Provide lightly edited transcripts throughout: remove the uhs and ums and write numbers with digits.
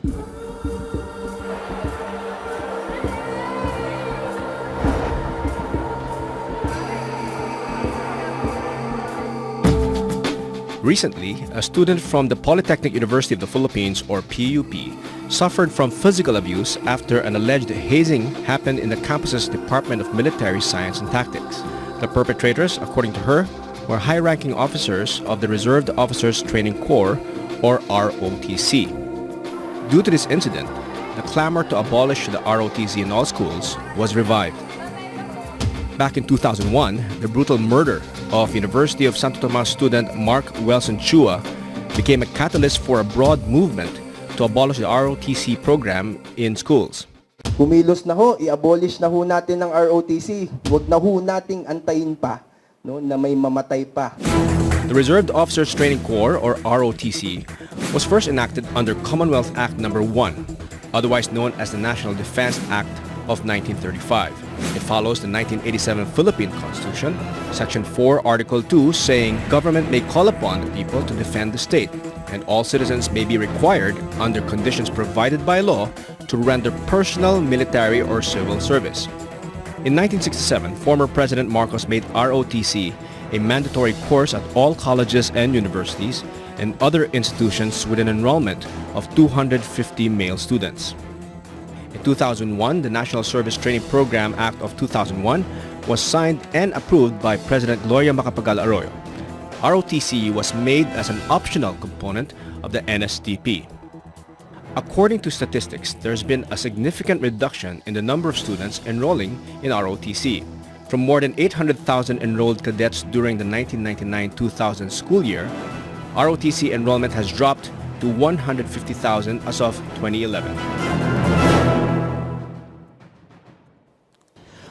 Recently, a student from the Polytechnic University of the Philippines, or PUP, suffered from physical abuse after an alleged hazing happened in the campus's Department of Military Science and Tactics. The perpetrators, according to her, were high-ranking officers of the Reserved Officers Training Corps, or ROTC. Due to this incident, the clamor to abolish the ROTC in all schools was revived. Back in 2001, the brutal murder of University of Santo Tomas student Mark Wilson Chua became a catalyst for a broad movement to abolish the ROTC program in schools. Kumilos na ho, i-abolish na ho natin ng ROTC. Huwag na ho nating antayin pa, no, na may mamatay pa. The Reserved Officers Training Corps, or ROTC, was first enacted under Commonwealth Act No. 1, otherwise known as the National Defense Act of 1935. It follows the 1987 Philippine Constitution, Section 4, Article 2, saying government may call upon the people to defend the state, and all citizens may be required, under conditions provided by law, to render personal, military, or civil service. In 1967, former President Marcos made ROTC a mandatory course at all colleges and universities and other institutions with an enrollment of 250 male students. In 2001, the National Service Training Program Act of 2001 was signed and approved by President Gloria Macapagal Arroyo. ROTC was made as an optional component of the NSTP. According to statistics, there's been a significant reduction in the number of students enrolling in ROTC. From more than 800,000 enrolled cadets during the 1999-2000 school year, ROTC enrollment has dropped to 150,000 as of 2011.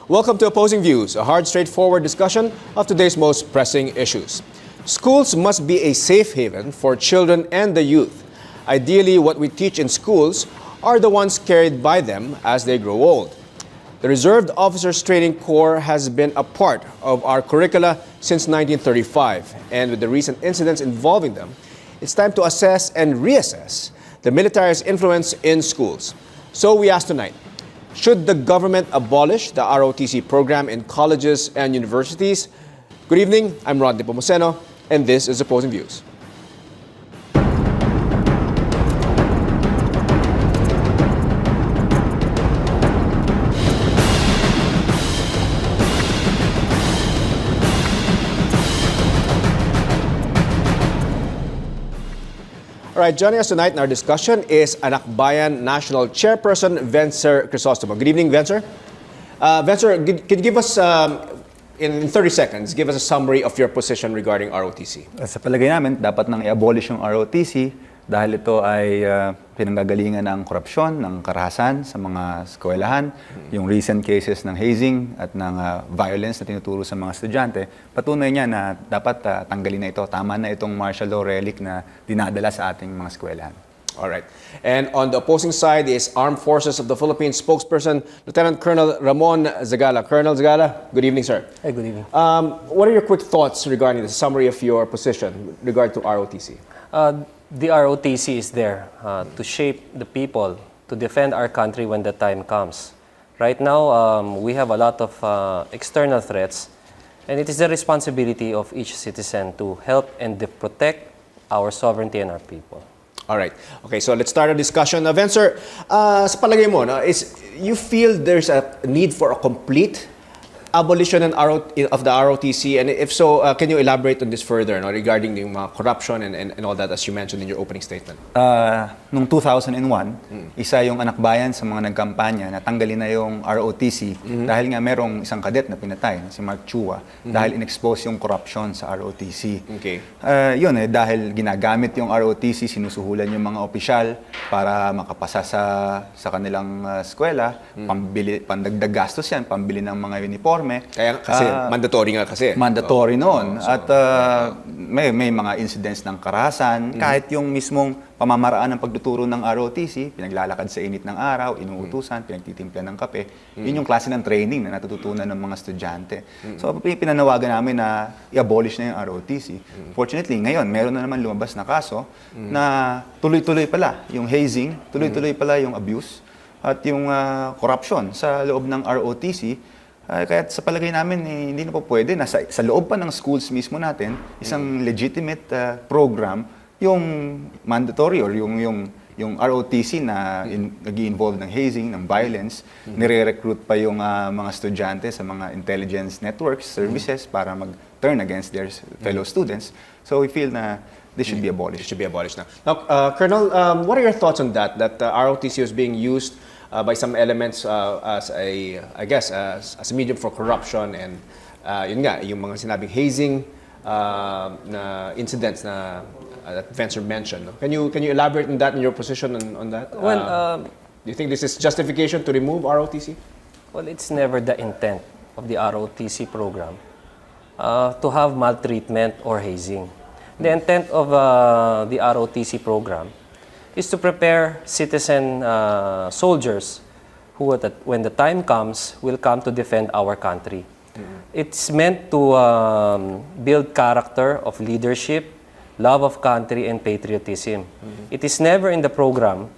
Welcome to Opposing Views, a hard, straightforward discussion of today's most pressing issues. Schools must be a safe haven for children and the youth. Ideally, what we teach in schools are the ones carried by them as they grow old. The Reserved Officers Training Corps has been a part of our curricula since 1935, and with the recent incidents involving them, it's time to assess and reassess the military's influence in schools. So we ask tonight, should the government abolish the ROTC program in colleges and universities? Good evening, I'm Nepomuceno, and this is Opposing Views. All right, joining us tonight in our discussion is Anakbayan National Chairperson Vencer Crisostomo. Good evening, Vencer. Vencer, could you give us, in 30 seconds, give us a summary of your position regarding ROTC? Sa palagay namin, dapat nang i-abolish yung ROTC dahil ito ay pinanggagalingan ng korupsyon, ng karahasan sa mga eskwelahan. Yung recent cases ng hazing at ng violence na tinuturo sa mga estudyante, patunay niya na dapat tanggalin na ito. Tama na itong martial law relic na dinadala sa ating mga eskwelahan. All right. And on the opposing side is Armed Forces of the Philippines spokesperson, Lieutenant Colonel Ramon Zagala. Colonel Zagala, good evening, sir. Hey, good evening. What are your quick thoughts regarding the summary of your position with regard to ROTC? The ROTC is there to shape the people, to defend our country when the time comes. Right now, we have a lot of external threats, and it is the responsibility of each citizen to help and protect our sovereignty and our people. All right. Okay, so let's start a discussion. Vencer, sa palagay mo, you feel there's a need for a complete abolition of the ROTC, and if so, can you elaborate on this further regarding the corruption and all that, as you mentioned in your opening statement? Noong 2001, isa yung Anakbayan sa mga nagkampanya na tanggalin na yung ROTC dahil nga merong isang kadet na pinatay, si Mark Chua, dahil in-expose yung corruption sa ROTC. Okay. Yun dahil ginagamit yung ROTC, sinusuhulan yung mga opisyal para makapasa sa kanilang eskwela, pandagdag gastos yan, pambili ng mga uniforme. Kaya kasi mandatory nga kasi. Mandatory noon. At may mga incidents ng karahasan, kahit yung mismong pamamaraan ng pagtuturo ng ROTC, pinaglalakad sa init ng araw, inuutusan, pinagtitimpla ng kape, yun yung klase ng training na natututunan ng mga estudyante. So, pinanawagan namin na i-abolish na yung ROTC. Fortunately, ngayon, meron na naman lumabas na kaso na tuloy-tuloy pala yung hazing, tuloy-tuloy pala yung abuse, at yung corruption sa loob ng ROTC. Kaya sa palagay namin, hindi na po pwede na sa loob pa ng schools mismo natin, isang legitimate program, yung mandatory or yung ROTC na nag-i-involve ng hazing, ng violence, nire-recruit pa yung mga estudyante sa mga intelligence networks, services para mag-turn against their fellow students. So we feel na this should be abolished. It should be abolished now. Now, Colonel, what are your thoughts on that? That ROTC is being used by some elements as a, I guess, as a medium for corruption and yun nga, yung mga sinabing hazing na incidents na that Vencer mentioned. No? Can you elaborate on that, in your position on that? Well, do you think this is justification to remove ROTC? well, it's never the intent of the ROTC program to have maltreatment or hazing. The intent of the ROTC program is to prepare citizen soldiers who, when the time comes, will come to defend our country. It's meant to build character of leadership, love of country, and patriotism. It is never in the program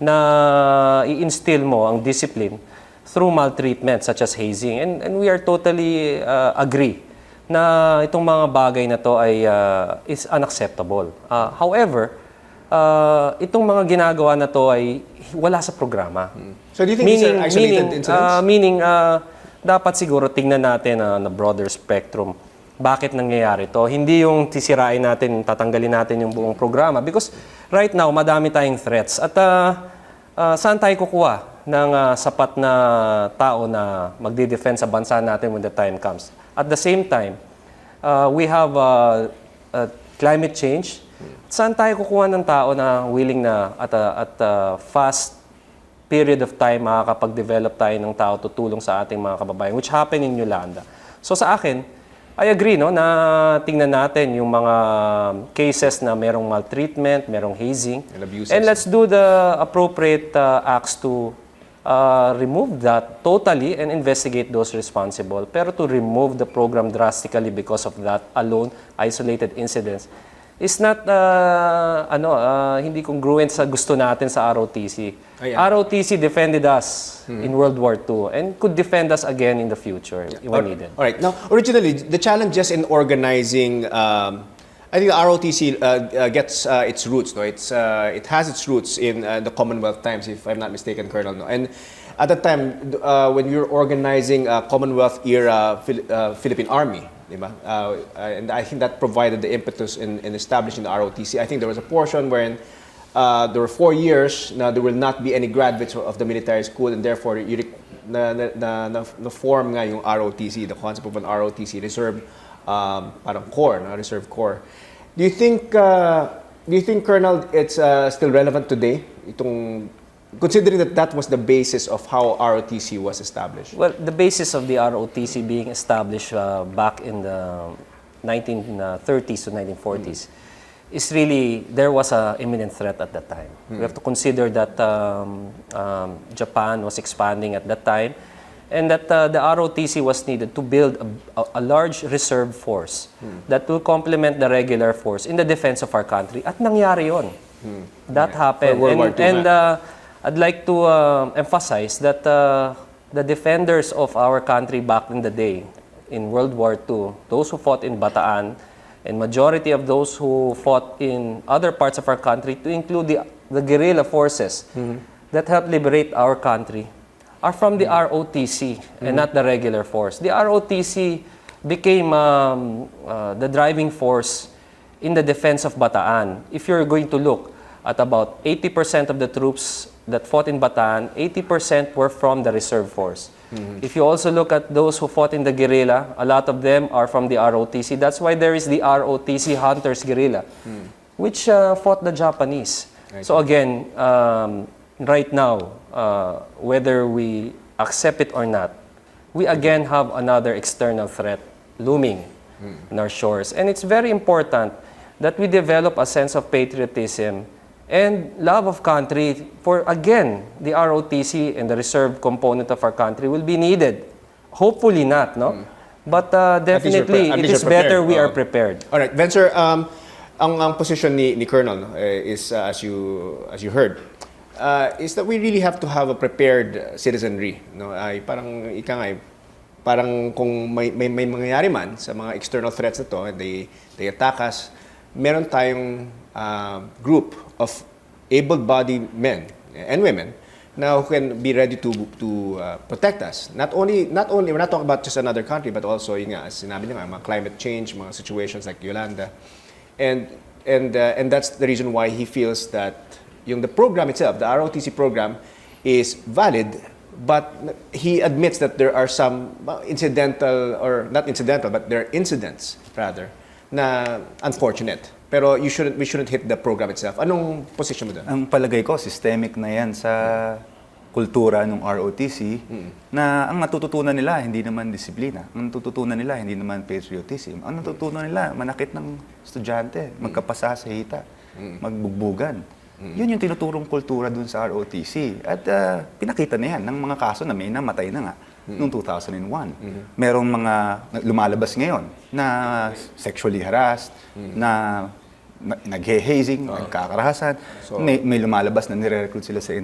na i-instill mo ang discipline through maltreatment such as hazing. And we are totally agree na itong mga bagay na to ay is unacceptable. However, itong mga ginagawa na to ay wala sa programa. So do you think these are isolated incidents? Meaning, dapat siguro tingnan natin na broader spectrum. Bakit nangyayari to? Hindi yung sisirain natin, tatanggalin natin yung buong programa. Because right now, madami tayong threats. At saan tayo kukuha ng sapat na tao na magdi-defend sa bansa natin when the time comes? At the same time, we have climate change. Saan tayo kukuha ng tao na willing na at a fast period of time makakapag-develop tayo ng tao tutulong sa ating mga kababayan, which happened in Yolanda. So sa akin, I agree no, na tingnan natin yung mga cases na merong maltreatment, merong hazing, and let's do the appropriate acts to remove that totally and investigate those responsible. Pero to remove the program drastically because of that alone, isolated incidents, is not hindi congruent sa gusto natin sa ROTC. ROTC defended us in World War II and could defend us again in the future when needed. All right. Now, originally, the challenges in organizing, I think the ROTC gets its roots. No, it has its roots in the Commonwealth times, if I'm not mistaken, Colonel. No, and at that time, when we were organizing Commonwealth era Philippine Army. And I think that provided the impetus in establishing the ROTC. I think there was a portion wherein there were 4 years na there will not be any graduates of the military school, and therefore na-form nga yung ROTC, the concept of an ROTC, reserve parang corps, reserve corps. Do you think, Colonel, it's still relevant today? Considering that was the basis of how ROTC was established? Well, the basis of the ROTC being established back in the 1930s to 1940s is really, there was an imminent threat at that time. We have to consider that Japan was expanding at that time and that the ROTC was needed to build a large reserve force that will complement the regular force in the defense of our country. At nangyari yun. That happened. And I'd like to emphasize that the defenders of our country back in the day, in World War II, those who fought in Bataan, and majority of those who fought in other parts of our country, to include the guerrilla forces that helped liberate our country, are from the ROTC and not the regular force. The ROTC became the driving force in the defense of Bataan. If you're going to look at about 80% of the troops that fought in Bataan, 80% were from the reserve force. If you also look at those who fought in the guerrilla, a lot of them are from the ROTC. That's why there is the ROTC Hunters Guerrilla, which fought the Japanese. So again, right now, whether we accept it or not, we again have another external threat looming. in our shores. And it's very important that we develop a sense of patriotism and love of country for, again, the ROTC and the reserve component of our country will be needed. Hopefully not, no? But definitely, it is better we are prepared. All right, Vencer, ang position ni Colonel, no, is, as you heard, is that we really have to have a prepared citizenry. No? Ay, parang, ika nga, parang kung may mangyayari man sa mga external threats na to, they attack us, meron tayong group of able-bodied men and women now who can be ready to protect us. Not only we're not talking about just another country, but also yung nga, as sinabi niya, mga climate change, mga situations like Yolanda, and that's the reason why he feels that yung the program itself, the ROTC program, is valid. But he admits that there are some incidental, or not incidental, but there are incidents rather na unfortunate. Pero we shouldn't hit the program itself. Anong position mo doon? Ang palagay ko, systemic na yan sa kultura ng ROTC na ang natututunan nila hindi naman disiplina. Ang natututunan nila hindi naman patriotism. Ang natutunan nila manakit ng estudyante, magkapasa sa hita, magbugbugan. Yun yung tinuturong kultura dun sa ROTC. At pinakita na yan ng mga kaso na may namatay na nga noong 2001. Merong mga lumalabas ngayon na sexually harassed, na nag-hazing, nagkakarahasan. So, may lumalabas na nire-recruit sila sa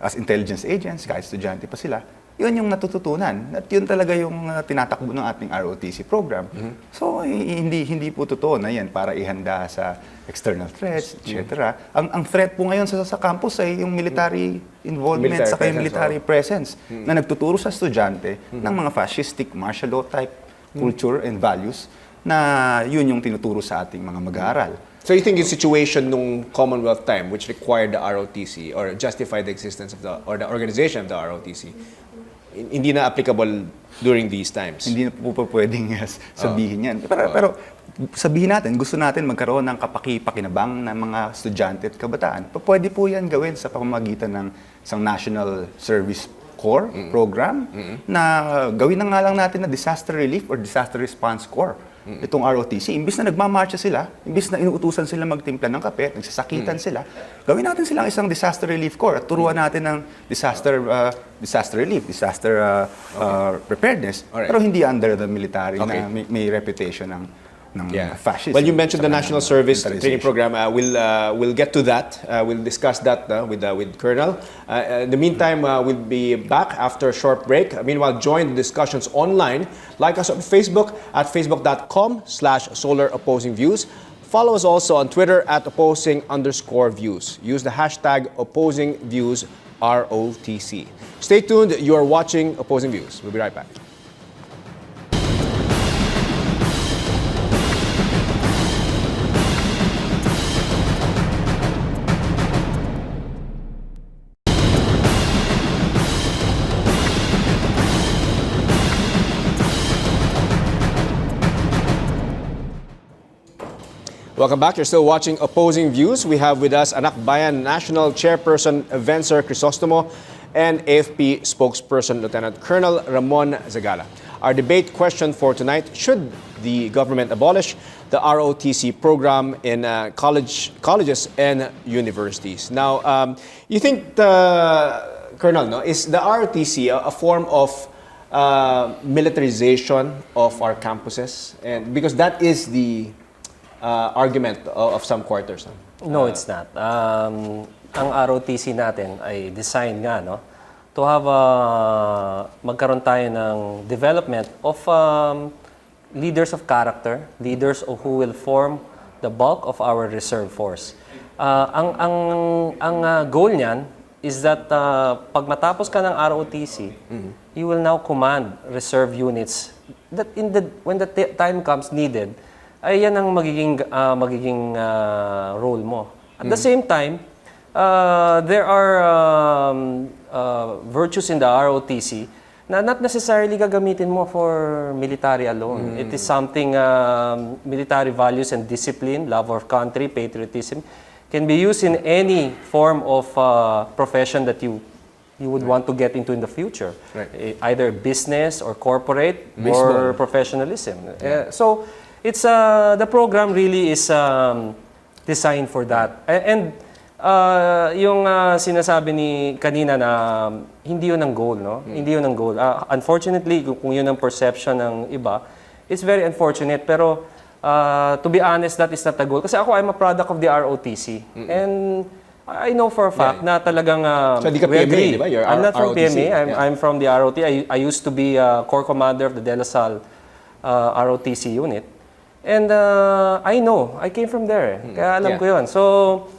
as intelligence agents, kahit estudyante pa sila. Yun yung natututunan. At yun talaga yung tinatakbo ng ating ROTC program. So, hindi po totoo na yan para ihanda sa external threats, etc. Ang threat po ngayon sa campus ay yung military involvement sa military presence na nagtuturo sa estudyante ng mga fascistic martial law type culture and values na yun yung tinuturo sa ating mga mag-aaral. So you think yung situation nung Commonwealth time, which required the ROTC or justified the existence of the organization of the ROTC, hindi na applicable during these times? Hindi na po pwedeng sabihin yan. Pero sabihin natin, gusto natin magkaroon ng kapaki-pakinabang ng mga estudyante at kabataan. Pwede po yan gawin sa pamamagitan ng isang National Service Corps program na gawin na nga lang natin na Disaster Relief or Disaster Response Corps. Itong ROTC, imbis na nagmamarcha sila, imbis na inuutusan sila magtimpla ng kape, nagsasakitan sila, gawin natin silang isang Disaster Relief Corps at turuan natin ng disaster relief, disaster preparedness, pero hindi under the military na may reputation ng fascism. Well, you mentioned the National Service Training Program. We'll get to that. We'll discuss that with Colonel. In the meantime, we'll be back after a short break. Meanwhile, join the discussions online. Like us on Facebook at facebook.com/SolarOpposingViews. Follow us also on Twitter at opposing_views. Use the hashtag OpposingViewsROTC. Stay tuned. You are watching Opposing Views. We'll be right back. Welcome back. You're still watching Opposing Views. We have with us Anak Bayan National Chairperson Vencer Crisostomo and AFP Spokesperson Lieutenant Colonel Ramon Zagala. Our debate question for tonight: should the government abolish the ROTC program in colleges and universities? Now, you think, Colonel, no, is the ROTC a form of militarization of our campuses? And because that is the argument of some quarters. No, it's not. Ang ROTC natin ay designed nga, no, to have magkaroon tayo ng development of leaders of character, leaders who will form the bulk of our reserve force. Ang goal niyan is that pag matapos ka ng ROTC, you will now command reserve units that when the time comes needed, ay yan ang magiging role mo. At the same time, there are virtues in the ROTC na not necessarily gagamitin mo for military alone. It is something, military values and discipline, love of country, patriotism, can be used in any form of profession that you you would want to get into in the future, either business or corporate Baseball. or professionalism. So it's the program really is designed for that. And yung sinasabi ni kanina na hindi yun ang goal, no? Hindi yun ang goal. Unfortunately, kung yun ang perception ng iba, it's very unfortunate. Pero to be honest, that is not the goal. Kasi ako, I'm a product of the ROTC. And I know for a fact na talagang So, di ka we PMA, agree. di ba? You're I'm not from ROTC. PMA. I'm from the ROT. I used to be Corps Commander of the De La Salle ROTC unit. And I know, I came from there. Kaya alam ko yun. So,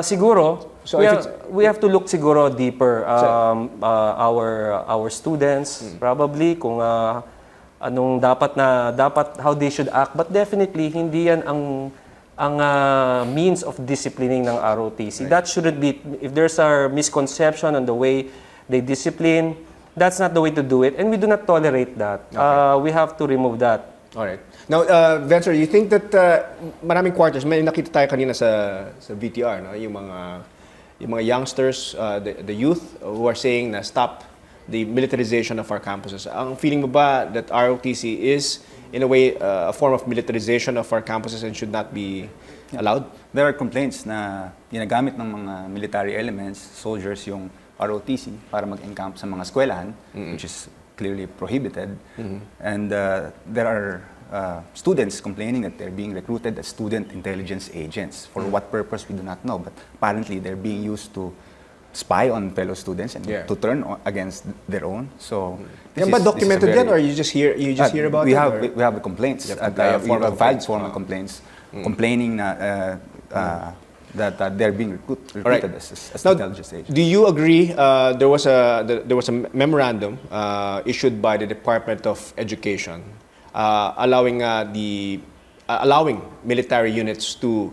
siguro, So we have to look siguro deeper. Our students, probably, kung anong dapat how they should act. But definitely, hindi yan ang means of disciplining ng ROTC. That shouldn't be, if there's a misconception on the way they discipline, that's not the way to do it. And we do not tolerate that. We have to remove that. Alright. Now, Vencer, you think that maraming quarters, may nakita tayo kanina sa VTR, no? Yung mga youngsters, the youth who are saying na stop the militarization of our campuses. Ang feeling mo ba that ROTC is, in a way, a form of militarization of our campuses and should not be allowed? There are complaints na ginagamit ng mga military elements, soldiers, yung ROTC para mag-encamp sa mga eskwelahan, which is clearly prohibited. And there are students complaining that they're being recruited as student intelligence agents. For what purpose, we do not know. But apparently, they're being used to spy on fellow students and to turn against their own. So, Yan ba documented yan, or you just hear about we it? We have the complaints. You have filed formal complaints complaining na that they're being recruited as Now, intelligence agents. do you agree? There was a memorandum issued by the Department of Education allowing military units to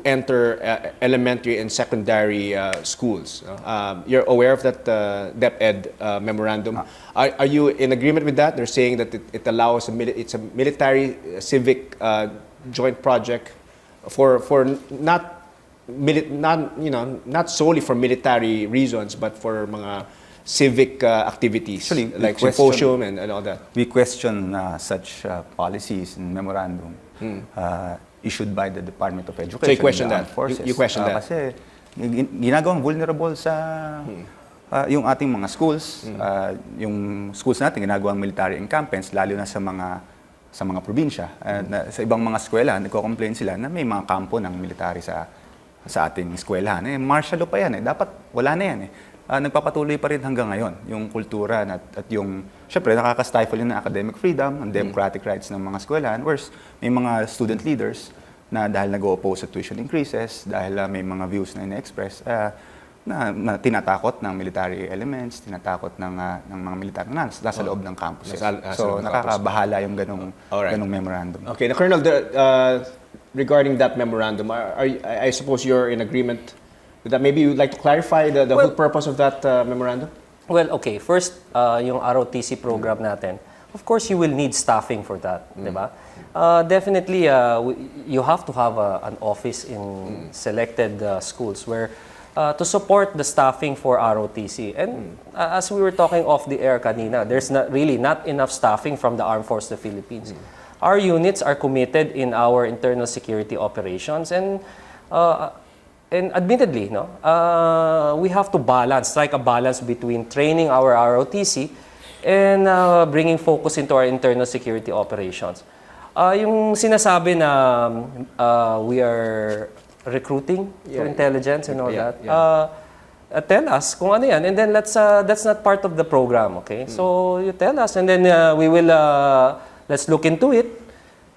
enter elementary and secondary schools. You're aware of that DepEd memorandum. Are you in agreement with that? They're saying that it allows it's a military civic joint project for not solely for military reasons, but for mga civic activities. Actually, like symposium and all that. We question such policies and memorandum issued by the Department of Education. So you question and the that? Armed Forces. You question that? Kasi ginagawang vulnerable sa yung ating mga schools. Yung schools natin ginagawang military encampments, lalo na sa mga probinsya. Sa ibang mga eskwela, nagko-complain sila na may mga kampo ng military sa ating eskwelahan. Martial law pa yan. Dapat wala na yan. Nagpapatuloy pa rin hanggang ngayon yung kultura at yung, syempre, nakaka-stifle yun ng academic freedom, ang democratic rights ng mga eskwelahan, whereas may mga student leaders na dahil nag-oppose sa tuition increases, dahil may mga views na ina-express, na tinatakot ng military elements, tinatakot ng mga military na nasa loob ng campus. So, nakakabahala yung ganong memorandum. Okay, now, Colonel, regarding that memorandum, I suppose you're in agreement with that. Maybe you'd like to clarify the whole purpose of that memorandum? Well, okay. First, yung ROTC program natin, of course, you will need staffing for that, di ba? Definitely, you have to have an office in selected schools where to support the staffing for ROTC. And as we were talking off the air kanina, there's not enough staffing from the Armed Forces of the Philippines. Our units are committed in our internal security operations, and admittedly, we have to strike a balance between training our ROTC and bringing focus into our internal security operations. Yung sinasabi na we are recruiting for intelligence and all that, tell us kung ano yan, and then that's not part of the program, okay? So you tell us, and then we will let's look into it.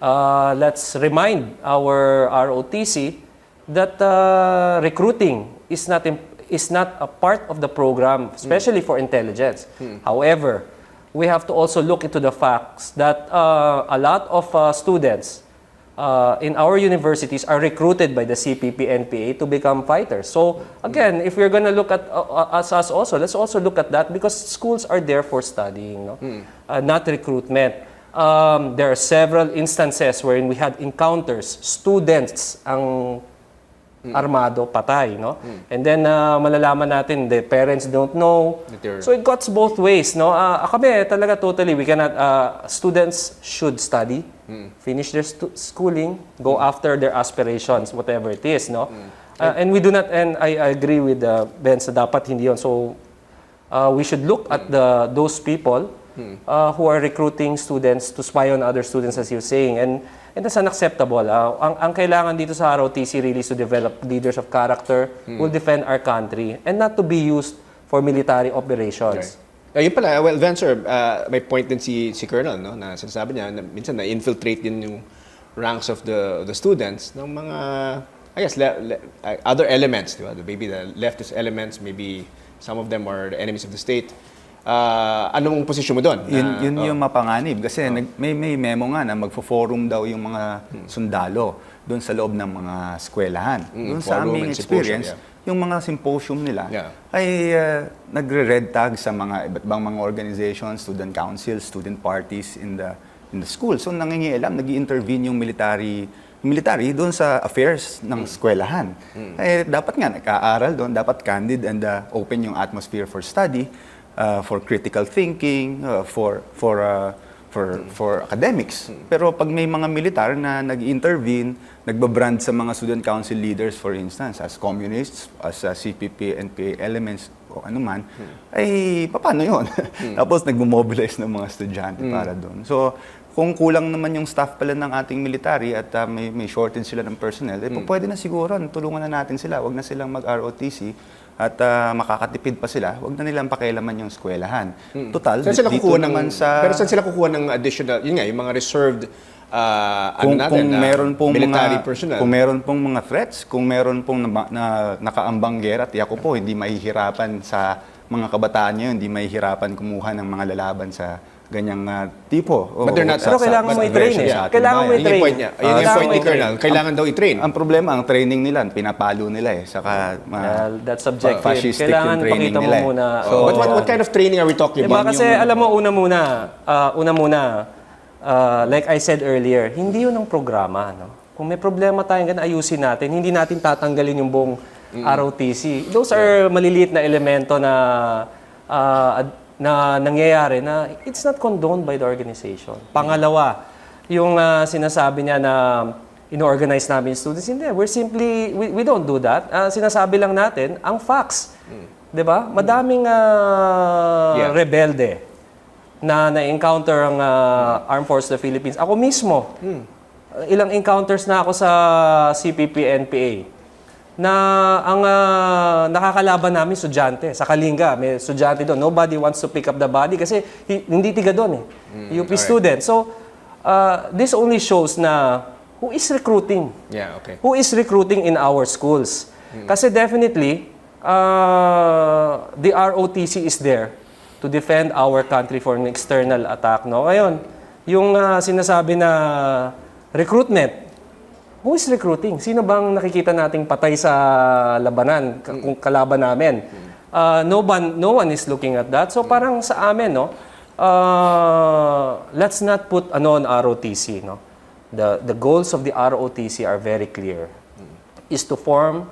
Let's remind our ROTC that recruiting is not a part of the program, especially for intelligence. However, we have to also look into the facts that a lot of students in our universities are recruited by the CPP-NPA to become fighters. So again, if we're going to look at us also, let's also look at that, because schools are there for studying, not recruitment. There are several instances wherein we had encounters, students ang armado, patay, no? And then malalaman natin the parents don't know. So it cuts both ways, no? Kami talaga totally we cannot students should study, finish their schooling, go after their aspirations, whatever it is, no? And we do not, and I agree with Benz na dapat hindi yun. So we should look at those people who are recruiting students to spy on other students, as you're saying, and that's unacceptable. Ang kailangan dito sa ROTC really is to develop leaders of character who will defend our country and not to be used for military operations. Yun pala, well, Venture, may point din si Colonel, no, na sinasabi niya na minsan na-infiltrate din yung ranks of the students ng mga, I guess, other elements, di ba? Maybe the leftist elements, maybe some of them are the enemies of the state. Anong posisyon mo doon? Yun yung mapanganib. Kasi may memo nga na magfo-forum daw yung mga sundalo doon sa loob ng mga eskwelahan. Doon sa aming experience, yung mga symposium nila ay nagre-red tag sa mga iba't ibang mga organizations, student councils, student parties in the school. So nangingialam, nag-i-intervene yung military doon sa affairs ng eskwelahan. Dapat nga nag-aaral doon, dapat candid and open yung atmosphere for study. For critical thinking, for academics. Pero pag may mga militar na nag-intervene, nagbabrand sa mga student council leaders, for instance, as communists, as CPP, NPA elements, o ano man, ay paano yun? Tapos nagmo-mobilize ng mga estudyante para doon. So, kung kulang naman yung staff pala ng ating military at may shortage sila ng personnel, pwede na siguro, tulungan na natin sila. Huwag na silang mag-ROTC at makakatipid pa sila, huwag na nilang pakialaman yung eskwelahan. Total, dito naman sa... Pero saan sila kukuha ng additional, yun nga, yung mga reserved military personnel? Kung meron pong mga threats, kung meron pong nakaambang gera, tiyak ko po, hindi mahihirapan sa mga kabataan niyo, hindi mahihirapan kumuha ng mga lalaban sa ganyang tipo. But they're not, pero kailangan mo i-train eh. Kailangan mo i-train. Yun yung point ni Colonel. Kailangan daw i-train. Ang problema, ang training nila, pinapalo nila eh. Saka, that's subjective. Fascistic Kailangan yung training pakita mo nila eh. muna. So, what kind of training are we talking about? Kasi alam mo, una muna, like I said earlier, hindi yun ang programa. No? Kung may problema tayong ganun, ayusin natin. Hindi natin tatanggalin yung buong ROTC. Those are maliliit na elemento na nangyayari na it's not condoned by the organization. Pangalawa, yung sinasabi niya na ino-organize namin students, hindi. We don't do that. Sinasabi lang natin ang facts. 'Di ba? Madaming rebelde na na-encounter ang Armed Forces of the Philippines. Ako mismo, ilang encounters na ako sa CPP, NPA. Na ang nakakalaban namin estudyante sa Kalinga, may estudyante doon. Nobody wants to pick up the body kasi hindi tiga doon eh. UP student. So this only shows na who is recruiting. Who is recruiting in our schools. Kasi definitely the ROTC is there to defend our country from an external attack, no? Ngayon, yung sinasabi na recruitment. Who is recruiting? Sino bang nakikita nating patay sa labanan, kung kalaban namin? No one is looking at that. So parang sa amin, no, let's not put on ROTC. No? The goals of the ROTC are very clear. Is to form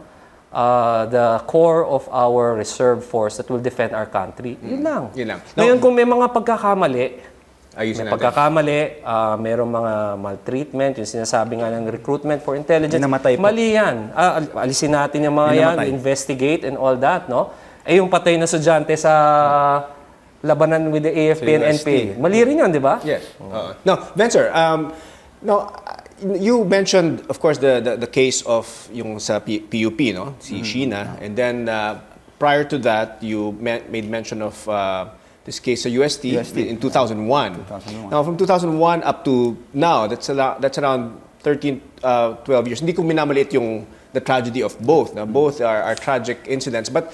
the core of our reserve force that will defend our country. Yun lang. Ngayon, kung may mga pagkakamali, merong mga maltreatment, yung sinasabi nga ng recruitment for intelligence, mali yan. Alisin natin yung mga yan, investigate and all that, no? Yung patay na estudyante sa labanan with the AFP and NPA. Mali rin yun, di ba? Yes. Now, Vencer, you mentioned, of course, the case of yung sa PUP, no? Si Sheena, and then prior to that, you made mention of this case sa UST in 2001. Now, from 2001 up to now, that's around 13, 12 years. Hindi ko minamaliit yung the tragedy of both. Now, both are tragic incidents. But,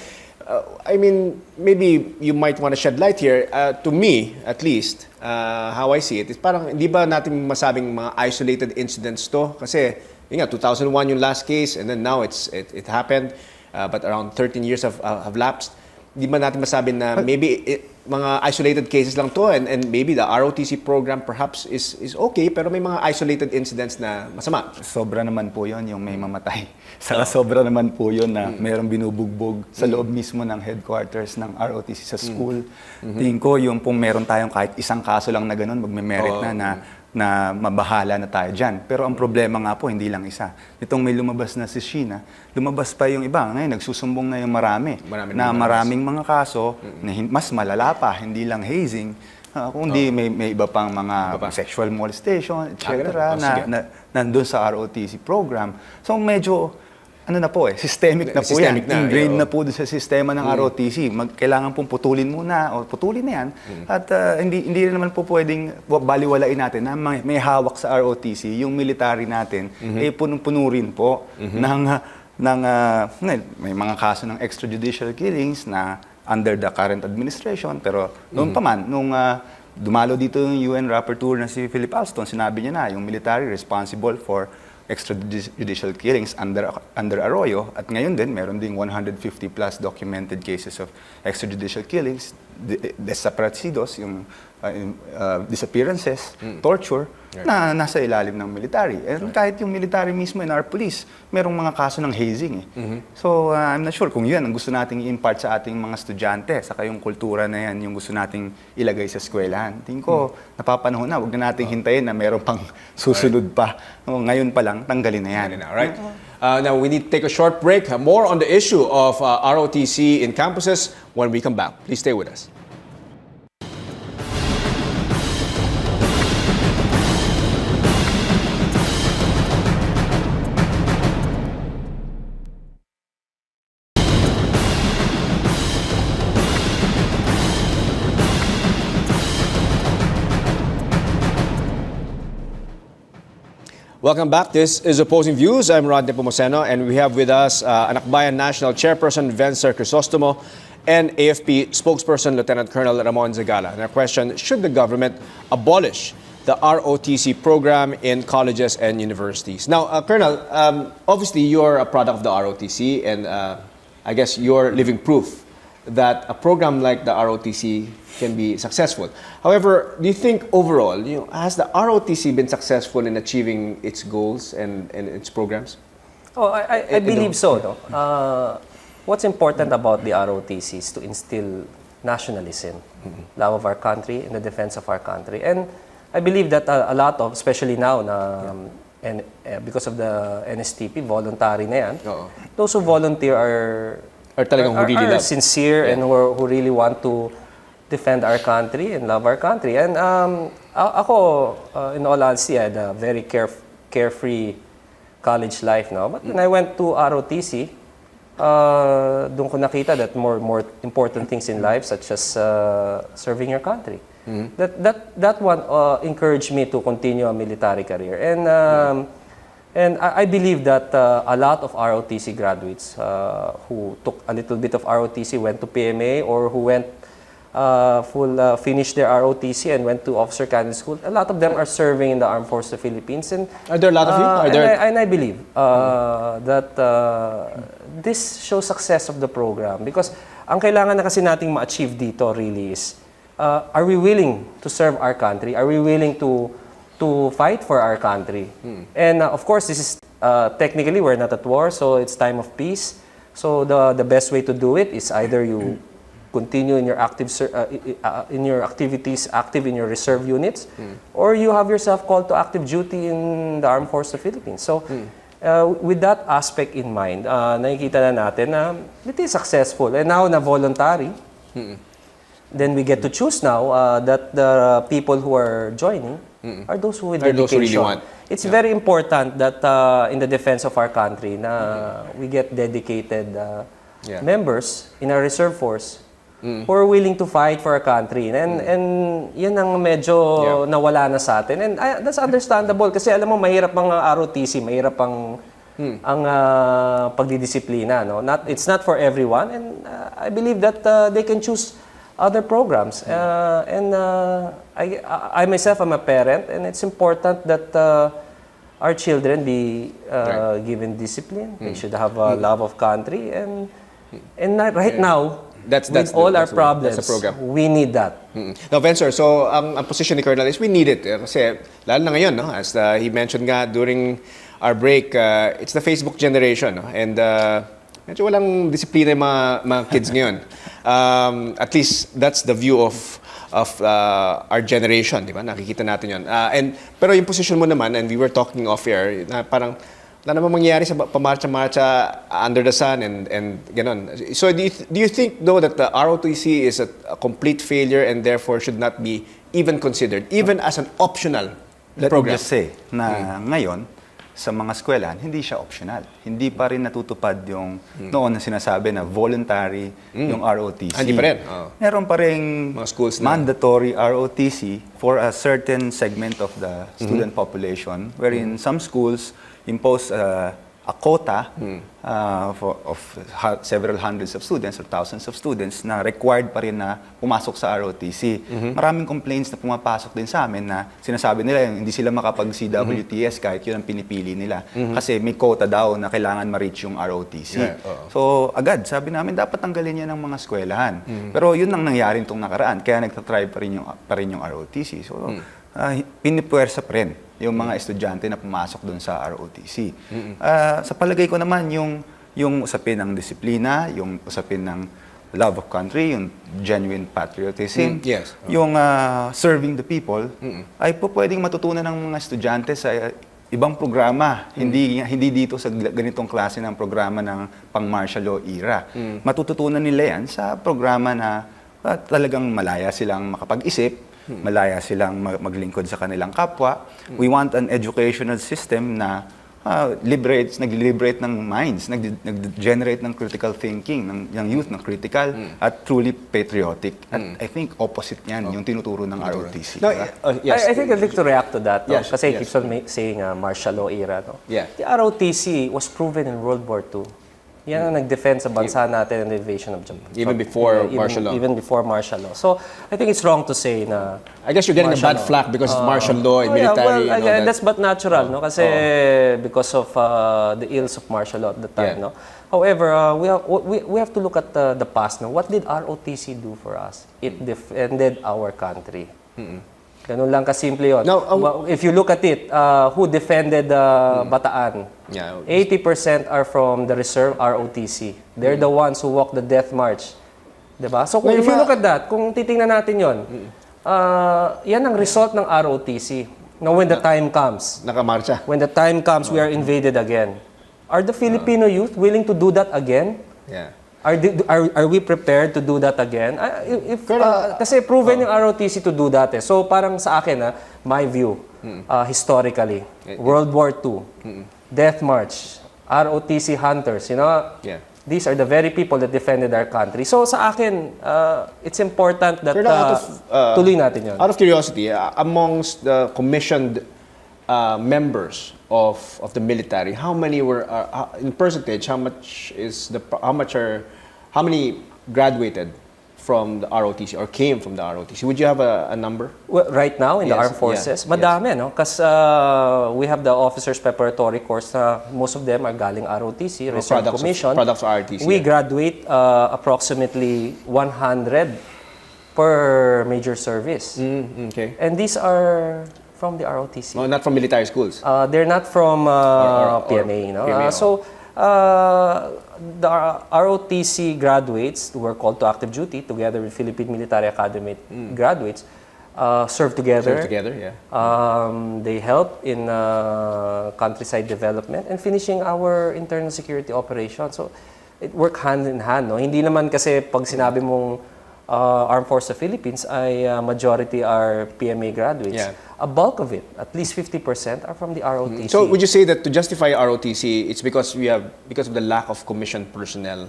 I mean, maybe you might want to shed light here. To me, at least, how I see it, is parang hindi ba natin masabing mga isolated incidents to? Kasi, yun nga, 2001 yung last case, and then now it happened, but around 13 years have lapsed. Di ba natin masabi na maybe mga isolated cases lang to, and maybe the ROTC program perhaps is okay, pero may mga isolated incidents na masama. Sobra naman po yun, yung may mamatay. Sobra naman po yun na mayroong binubugbog sa loob mismo ng headquarters ng ROTC sa school. Tingin ko yung kung meron tayong kahit isang kaso lang na ganun, magme-merit na mabahala na tayo dyan. Pero ang problema nga po, hindi lang isa. Itong may lumabas na si Sheena, lumabas pa yung iba. Ngayon, nagsusumbong na yung maraming mga kaso na mas malala pa, hindi lang hazing, kundi may iba pang mga sexual molestation, etc. na nandun sa ROTC program. So medyo, systemic na po yan. Ingrained na po sa sistema ng ROTC. Kailangan pong putulin muna, o putulin na yan. At hindi naman po pwedeng baliwalain natin na may hawak sa ROTC, yung military natin, punong-puno rin po may mga kaso ng extrajudicial killings na under the current administration. Pero noon pa man, nung dumalo dito yung UN rapporteur na si Philip Alston, sinabi niya na yung military responsible for extrajudicial killings under Arroyo, at ngayon din meron ding 150 plus documented cases of extrajudicial killings, desaparecidos, yung disappearances, torture, na nasa ilalim ng military. And kahit yung military mismo and our police, merong mga kaso ng hazing. So I'm not sure kung yun ang gusto nating i-impart sa ating mga estudyante, saka yung kultura na yan yung gusto nating ilagay sa eskwelahan. Tingin ko, napapanahon na, huwag na nating hintayin na meron pang susunod pa. Ngayon pa lang, tanggalin na yan. Right? Now we need to take a short break. More on the issue of ROTC in campuses when we come back. Please stay with us. Welcome back. This is Opposing Views. I'm Nepomuceno, and we have with us Anakbayan National Chairperson Vencer Crisostomo and AFP spokesperson Lieutenant Colonel Ramon Zagala. And our question, should the government abolish the ROTC program in colleges and universities? Now, Colonel, obviously you're a product of the ROTC, and I guess you're living proof that a program like the ROTC can be successful. However, do you think overall, has the ROTC been successful in achieving its goals and its programs? Oh, I believe so. No? What's important about the ROTC is to instill nationalism, love of our country, and the defense of our country. And I believe that a lot of, especially now, and because of the NSTP, voluntary na yan, those who volunteer are sincere and who really want to defend our country and love our country. And ako, in all honesty, I had a very carefree college life. No? But when I went to ROTC, doon ko nakita that more important things in life, such as serving your country. That one encouraged me to continue a military career. And I believe that a lot of ROTC graduates who took a little bit of ROTC, went to PMA, or who went finished their ROTC and went to officer candidate school, a lot of them are serving in the Armed Forces of the Philippines. And are there a lot of you? And I believe that this shows success of the program, because ang kailangan na kasi nating ma-achieve dito really is, are we willing to serve our country? Are we willing to fight for our country? And of course, this is technically we're not at war, so it's time of peace. So the best way to do it is either you continue in your activities, active in your reserve units, or you have yourself called to active duty in the Armed Forces of the Philippines. So with that aspect in mind, nakikita na natin na it is successful. And now na voluntary, then we get to choose now that the people who are joining are those who with dedication. Really want. It's very important that in the defense of our country na we get dedicated members in our reserve force who are willing to fight for our country. And yan ang medyo nawala na sa atin. And that's understandable kasi alam mo, mahirap ang ROTC, mahirap ang pagdidisiplina. No? It's not for everyone. And I believe that they can choose other programs. I myself am a parent, and it's important that our children be given discipline. They should have a love of country. And right now, with all our problems, that's the program. we need that. Now, Vencer, so ang position ni Colonel is we need it. Kasi lalo na ngayon, no? As he mentioned nga during our break, it's the Facebook generation. No? And medyo walang disiplina yung mga kids ngayon. At least that's the view of our generation, di ba? Nakikita natin yun. Pero yung position mo naman, and we were talking off-air, na parang wala namang mangyayari sa pamarcha-marcha under the sun and ganon. So do you think, though, that the ROTC is a complete failure and therefore should not be even considered, even as an optional program? Let me just say na ngayon, sa mga eskwelahan, hindi siya optional. Hindi pa rin natutupad yung noon na sinasabi na voluntary yung ROTC. Hindi pa rin? Meron pa rin mga schools na mandatory ROTC for a certain segment of the student population, wherein some schools impose a quota of several hundreds of students or thousands of students na required pa rin na pumasok sa ROTC. Maraming complaints na pumapasok din sa amin na sinasabi nila hindi sila makapag-CWTS kahit yun ang pinipili nila. Kasi may quota daw na kailangan ma-reach yung ROTC. So agad, sabi namin dapat tanggalin yan ng mga eskwelahan. Pero yun ang nangyari itong nakaraan. Kaya nagtatry pa rin yung ROTC. So pinipuwersa pa rin yung mga estudyante na pumasok doon sa ROTC. Sa palagay ko naman, yung usapin ng disiplina, yung usapin ng love of country, yung genuine patriotism, yung serving the people, ay po pwedeng matutunan ng mga estudyante sa ibang programa, hindi dito sa ganitong klase ng programa ng pang-martial law era. Matututunan nila yan sa programa na talagang malaya silang makapag-isip, malaya silang maglingkod sa kanilang kapwa. We want an educational system na nag-liberate ng minds, nag-generate ng critical thinking, ng youth, ng critical at truly patriotic. At I think opposite yan, yung tinuturo ng ROTC. No, I think I'd like to react to that. Kasi he keeps on saying martial law era. No? The ROTC was proven in World War II. Yan ang nag-defend sa bansa natin and the invasion of Japan. Even before martial law. Even before martial law. So, I think it's wrong to say na... I guess you're getting a bad flack because it's martial law and military and all that. That's but natural, no? Kasi because of the ills of martial law at the time, no? However, we have to look at the past, no? What did ROTC do for us? It defended our country. Ganun lang kasimple yun. Now, if you look at it, who defended Bataan? 80% are from the reserve ROTC. They're the ones who walk the death march. Diba? So, if you look at that, kung titingnan natin yun, yan ang result ng ROTC. Now, when the time comes, nakamarcha. When the time comes, we are invaded again. Are the Filipino youth willing to do that again? Are we prepared to do that again? Kasi proven yung ROTC to do that. So parang sa akin, my view, historically, World War II, Death March, ROTC hunters, these are the very people that defended our country. So sa akin, it's important that tuloy natin yun. Out of curiosity, amongst the commissioned members of the military, how many were in percentage? How many graduated from the ROTC or came from the ROTC? Would you have a number? Well, right now in the armed forces, madami, no? Because we have the officers preparatory course. Most of them are galing ROTC, reserve commission. Products of ROTC. We graduate approximately 100 per major service. Okay. And these are from the ROTC. No, not from military schools. They're not from PMA. No? PMA, so the ROTC graduates who were called to active duty together with Philippine Military Academy graduates serve together. They help in countryside development and finishing our internal security operation. So it works hand in hand. No? Hindi naman kasi pag sinabi mong Armed Forces of the Philippines ay majority are PMA graduates. A bulk of it, at least 50%, are from the ROTC. So would you say that to justify ROTC, it's because of the lack of commissioned personnel?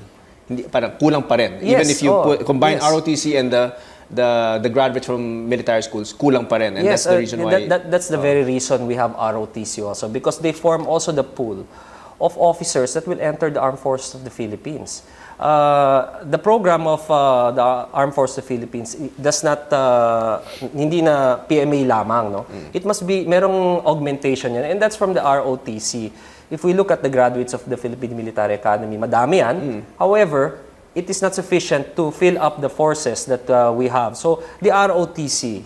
Hindi, parang kulang pa rin. Yes, even if you combine ROTC and the graduates from military schools, kulang pa rin. And that's the reason why. That's the very reason we have ROTC also, because they form also the pool of officers that will enter the Armed Forces of the Philippines. The program of the Armed Forces of the Philippines does not, hindi na PMA lamang, no? It must be, merong augmentation yan, and that's from the ROTC. If we look at the graduates of the Philippine Military Academy, madami yan. However, it is not sufficient to fill up the forces that we have. So the ROTC,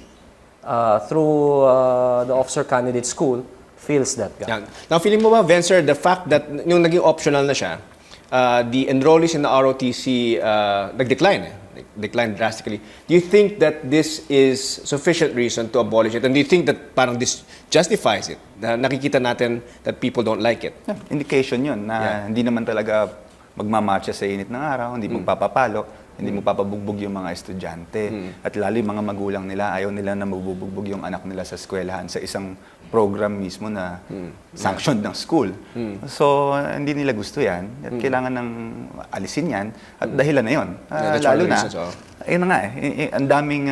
through the Officer Candidate School, fills that gap. Yan. Now, feeling mo ba, Vencer, the fact that yung naging optional na siya, the enrollees in the ROTC nag-decline, declined drastically. Do you think that this is sufficient reason to abolish it? And do you think that parang this justifies it? Na nakikita natin that people don't like it? Yeah, indication yun na hindi naman talaga magmamarcha sa init ng araw, hindi magpapapalo, hindi magpapabugbog yung mga estudyante. At lalo yung mga magulang nila, ayaw nila na magbubugbog yung anak nila sa eskwelahan sa isang program mismo na sanctioned ng school. So, hindi nila gusto yan. At kailangan ng alisin yan. At dahilan na yun. Lalo na, ayun na nga ang daming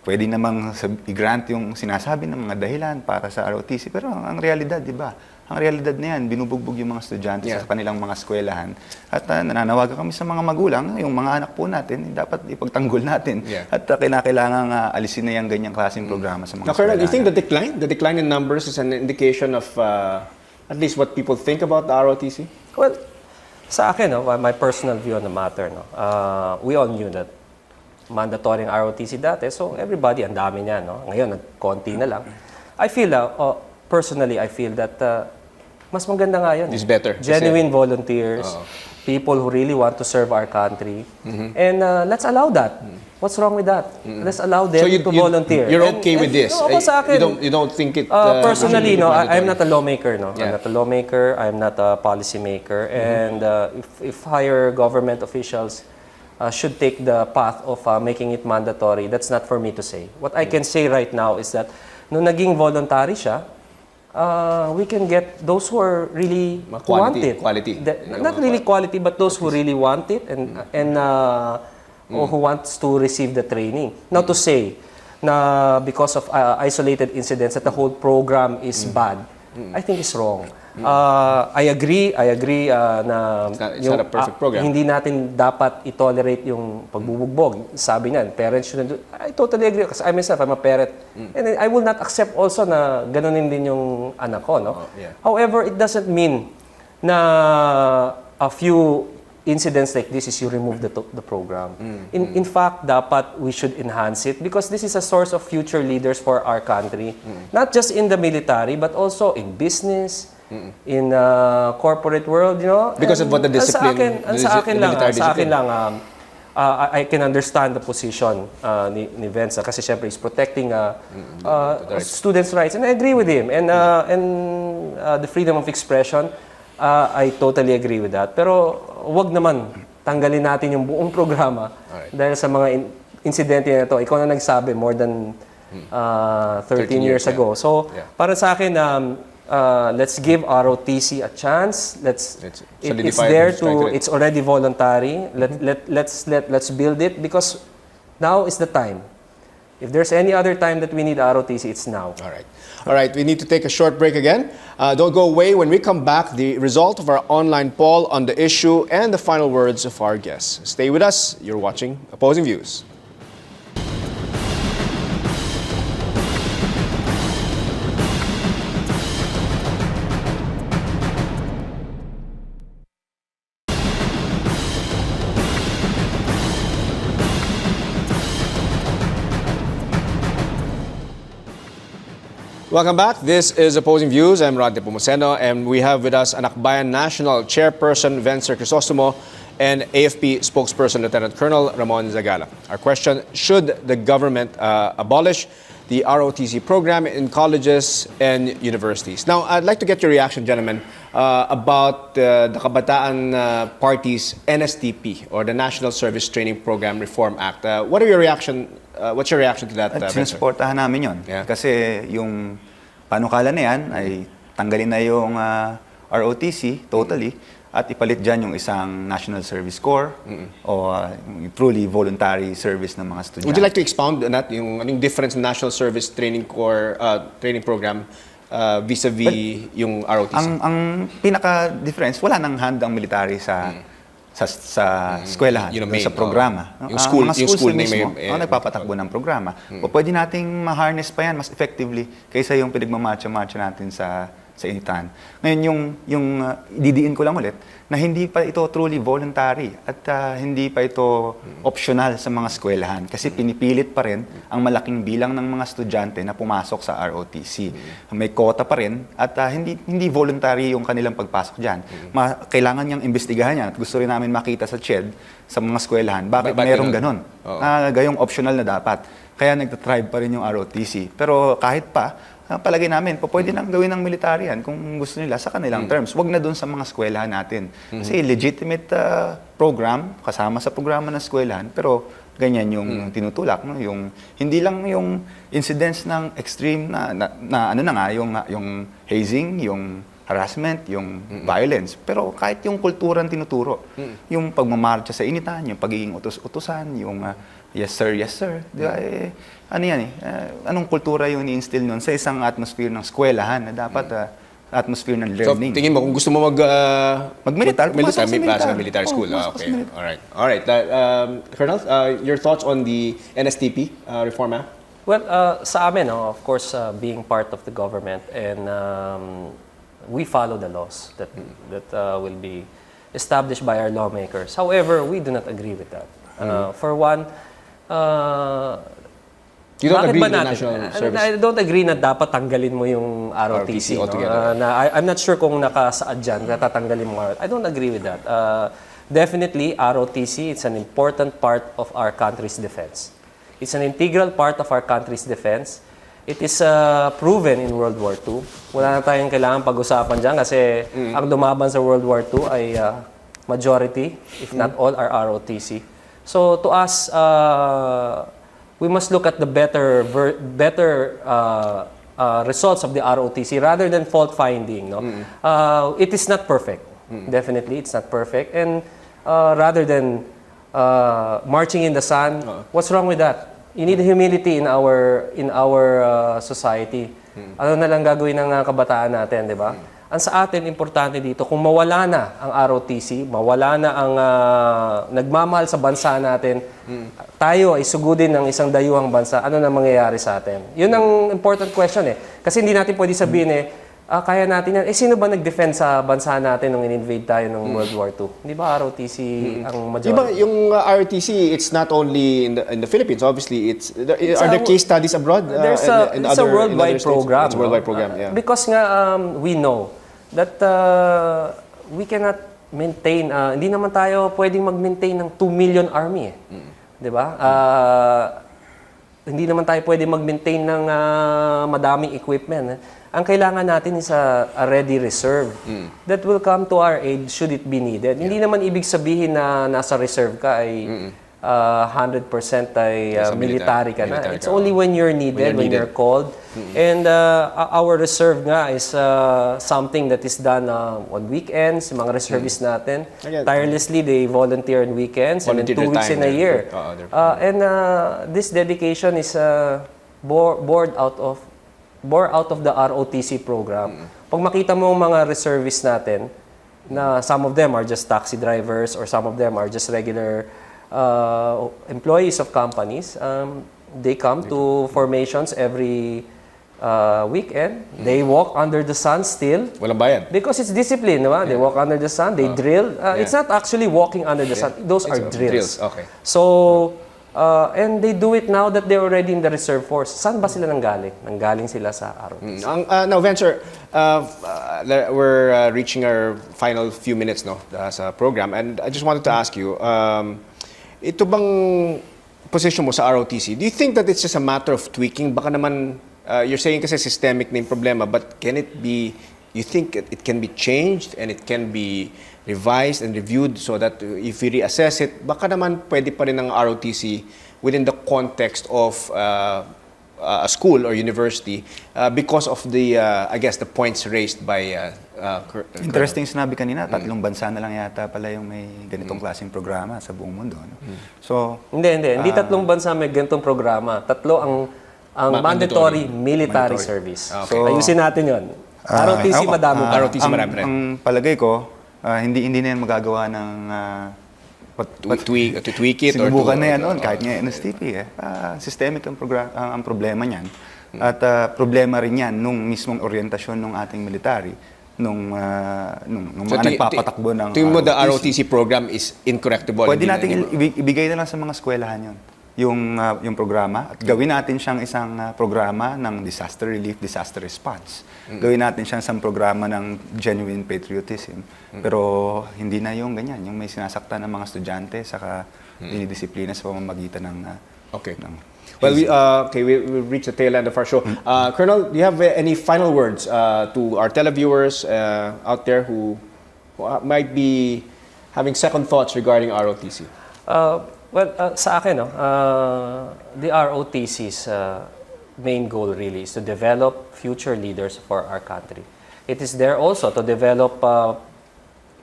pwede namang i-grant yung sinasabi ng mga dahilan para sa ROTC. Pero ang realidad, di ba? Ang realidad na yan, binubugbog yung mga estudyante sa kanilang mga eskwelahan. At nananawagan kami sa mga magulang, yung mga anak po natin, dapat ipagtanggol natin. At kailangan alisin na yung ganyang klaseng programa sa mga eskwelahan. Do you think the decline in numbers is an indication of at least what people think about the ROTC? Well, sa akin, my personal view on the matter, we all knew that mandatory ang ROTC dati, so everybody, ang dami niya. Ngayon, konti na lang. Personally, I feel that mas maganda nga yun. It's better. Genuine volunteers, people who really want to serve our country. And let's allow that. What's wrong with that? Let's allow them to volunteer. You're okay with this? No, sa akin, you don't think it... personally, I'm not a lawmaker. I'm not a lawmaker. I'm not a policymaker. And if higher government officials should take the path of making it mandatory, that's not for me to say. What I can say right now is that nung naging voluntary siya, we can get those who are really want it. Not really quality, but those who really want it and or who wants to receive the training. Now to say na because of isolated incidents that the whole program is bad, I think is wrong. I agree na it's not a perfect program. Hindi natin dapat i-tolerate yung pagbubugbog. Sabi niyan, parents shouldn't do. I totally agree kasi I myself, I'm a parent. And I will not accept also na ganunin din yung anak ko, no? However, it doesn't mean na a few incidents like this is you remove the program. In fact, dapat we should enhance it because this is a source of future leaders for our country. Not just in the military, but also in business, in corporate world, Because of what the discipline, sa akin lang, I can understand the position ni Vince kasi syempre he's protecting students' rights, and I agree with him. And the freedom of expression, I totally agree with that. Pero wag naman tanggalin natin yung buong programa dahil sa mga insidente na ito. Ikaw na nagsabi more than 13 years ago. So, para sa akin, let's give ROTC a chance. It's there to. It's already voluntary. Let's build it because now is the time. If there's any other time that we need ROTC, it's now. All right. We need to take a short break again. Don't go away. When we come back, the result of our online poll on the issue and the final words of our guests. Stay with us. You're watching Opposing Views. Welcome back. This is Opposing Views. I'm Nepomuceno, and we have with us Anakbayan National Chairperson Vencer Crisostomo and AFP spokesperson Lieutenant Colonel Ramon Zagala. Our question, should the government abolish the ROTC program in colleges and universities? Now, I'd like to get your reaction, gentlemen, about the Kabataan Party's NSTP, or the National Service Training Program Reform Act. What's your reaction to that, Vencer? Sinusuportahan namin yun. Kasi yung panukala na yan ay tanggalin na yung ROTC totally at ipalit dyan yung isang National Service Corps o truly voluntary service ng mga estudyante. Would you like to expound on that? Yung difference in National Service Training Corps training program vis-a-vis yung ROTC? Ang pinaka-difference, wala nang handang military sa eskwelahan, sa programa. Yung school na mismo, nagpapatakbo ng programa. O pwede nating ma-harness pa yan mas effectively kaysa yung pinagmamarcha-marcha natin sa sa initan. Ngayon, didiin ko lang ulit na hindi pa ito truly voluntary at hindi pa ito optional sa mga eskwelahan kasi pinipilit pa rin ang malaking bilang ng mga estudyante na pumasok sa ROTC. May quota pa rin at hindi voluntary yung kanilang pagpasok dyan. Kailangan niyang imbestigahan yan at gusto rin namin makita sa CHED, sa mga eskwelahan, bakit mayroong ganon? Gayong optional na dapat. Kaya nagtatribe pa rin yung ROTC. Pero kahit pa, palagay namin, pwede nang gawin ng military yan kung gusto nila sa kanilang terms. Huwag na doon sa mga eskwelahan natin. Kasi legitimate program, kasama sa programa ng eskwelahan, pero ganyan yung tinutulak. No? Hindi lang yung incidents ng extreme yung hazing, yung harassment, yung violence. Pero kahit yung kulturang tinuturo, yung pagmamarcha sa initan, yung pagiging utos-utusan, yung yes sir, di ba? Anong kultura yung ni-instill nun sa isang atmosphere ng eskwelahan na dapat atmosphere ng learning. So, tingin mo, kung gusto mo mag-militar, pumasok sa military school. Okay. Alright. Colonel, your thoughts on the NSTP Reform Act? Well, sa amin, of course, being part of the government and we follow the laws that will be established by our lawmakers. However, we do not agree with that. For one, you don't agree with the natin? national service? I don't agree na dapat tanggalin mo yung ROTC. altogether. I'm not sure kung nakasaad dyan na tatanggalin mo. I don't agree with that. Definitely, ROTC, it's an important part of our country's defense. It's an integral part of our country's defense. It is proven in World War II. Wala na tayong kailangan pag-usapan dyan kasi ang dumaban sa World War II ay majority, if not all, are ROTC. So to us, we must look at the better results of the ROTC rather than fault finding. No? It is not perfect. Definitely, it's not perfect. And rather than marching in the sun, what's wrong with that? You need humility in our society. Ano na lang gagawin ng kabataan natin, di ba? Ang sa atin, importante dito, kung mawala na ang ROTC, mawala na ang nagmamahal sa bansa natin, tayo ay sugudin ng isang dayuhang bansa, ano na mangyayari sa atin? Yun ang important question eh. Kasi hindi natin pwede sabihin kaya natin yan. Sino ba nag-defend sa bansa natin nung in-invade tayo ng World War II? Hindi ba ROTC ang majority? Diba, yung ROTC, it's not only in the Philippines. Obviously, are there case studies abroad? It's a worldwide program. It's a worldwide program, yeah. Because nga, we know that we cannot maintain, hindi naman tayo pwedeng mag-maintain ng 2 million army. Di ba? Hindi naman tayo pwedeng mag-maintain ng madaming equipment. Ang kailangan natin is a ready reserve that will come to our aid should it be needed. Hindi naman ibig sabihin na nasa reserve ka ay 100% ay military ka na. It's only when you're needed, when you're called. And our reserve nga is something that is done on weekends, yung mga reservists natin. Tirelessly, they volunteer on weekends and 2 weeks in a year. And this dedication is born out of the ROTC program. Pag makita mo mga reservists natin, na some of them are just taxi drivers or some of them are just regular employees of companies, they come to formations every weekend. They walk under the sun still. Walang bayad. Because it's discipline, diba? They walk under the sun, they drill. It's not actually walking under the sun. Those are drills. Okay. So, and they do it now that they're already in the reserve force. Saan ba sila nanggaling? Nanggaling sila sa ROTC. Now, Venture, we're reaching our final few minutes sa program, and I just wanted to ask you, ito bang position mo sa ROTC? Do you think that it's just a matter of tweaking? Baka naman, you're saying kasi systemic na yung problema, but can it be, you think it can be changed and it can be revised and reviewed so that if we reassess it, baka naman pwede pa rin ang ROTC within the context of a school or university because of the, I guess, the points raised by Interesting sinabi kanina, 3 bansa na lang yata pala yung may ganitong klaseng programa sa buong mundo. No? So, Hindi 3 bansa may ganitong programa. 3 ang mandatory military service. Okay. So, ayusin natin yun. ROTC madami pa. ROTC marami rin. Ang palagay ko, hindi na yan magagawa ng to tweak it sinubukan na yan noon, kahit nga NSTP. Systemic ang problema niyan. At problema rin yan nung mismong orientasyon ng ating military, nung mga nagpapatakbo ng tingin mo the ROTC program is incorrectable? Pwede natin ibigay na lang sa mga eskwelahan yun. Yung programa, at gawin natin siyang isang programa ng disaster relief, disaster response. Gawin natin siyang isang programa ng genuine patriotism. Pero hindi na yung ganyan, yung may sinasaktan ng mga estudyante, saka dinidisiplina sa pamamagitan ng... Okay. Well, we'll reach the tail end of our show. Colonel, do you have any final words to our televiewers out there who might be having second thoughts regarding ROTC? Sa akin, the ROTC's main goal really is to develop future leaders for our country. It is there also to develop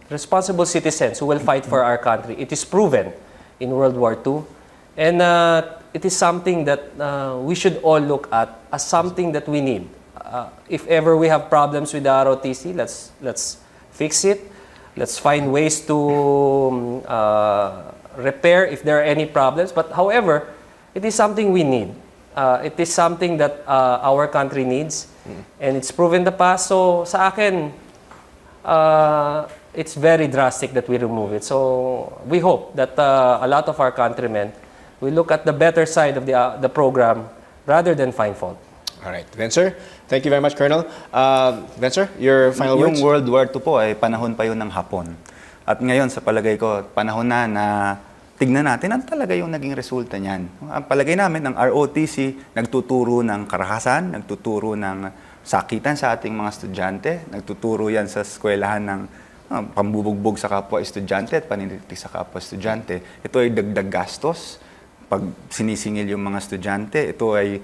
responsible citizens who will fight for our country. It is proven in World War II. And it is something that we should all look at as something that we need. If ever we have problems with the ROTC, let's fix it. Let's find ways to repair if there are any problems. But however, it is something we need. It is something that our country needs. And it's proven the past. So sa akin, it's very drastic that we remove it. So we hope that a lot of our countrymen will look at the better side of the program rather than find fault. All right. Vencer, thank you very much, Colonel. Vencer, your final words? Yung World War II po ay panahon pa yun ng Hapon. At ngayon, sa palagay ko, panahon na tignan natin ang talaga yung naging resulta niyan. Ang palagay namin, ng ROTC, nagtuturo ng karahasan, nagtuturo ng sakitan sa ating mga estudyante, nagtuturo yan sa eskwelahan ng pambubugbog sa kapwa estudyante at paniniriti sa kapwa estudyante. Ito ay dagdag gastos. Pag sinisingil yung mga estudyante, ito ay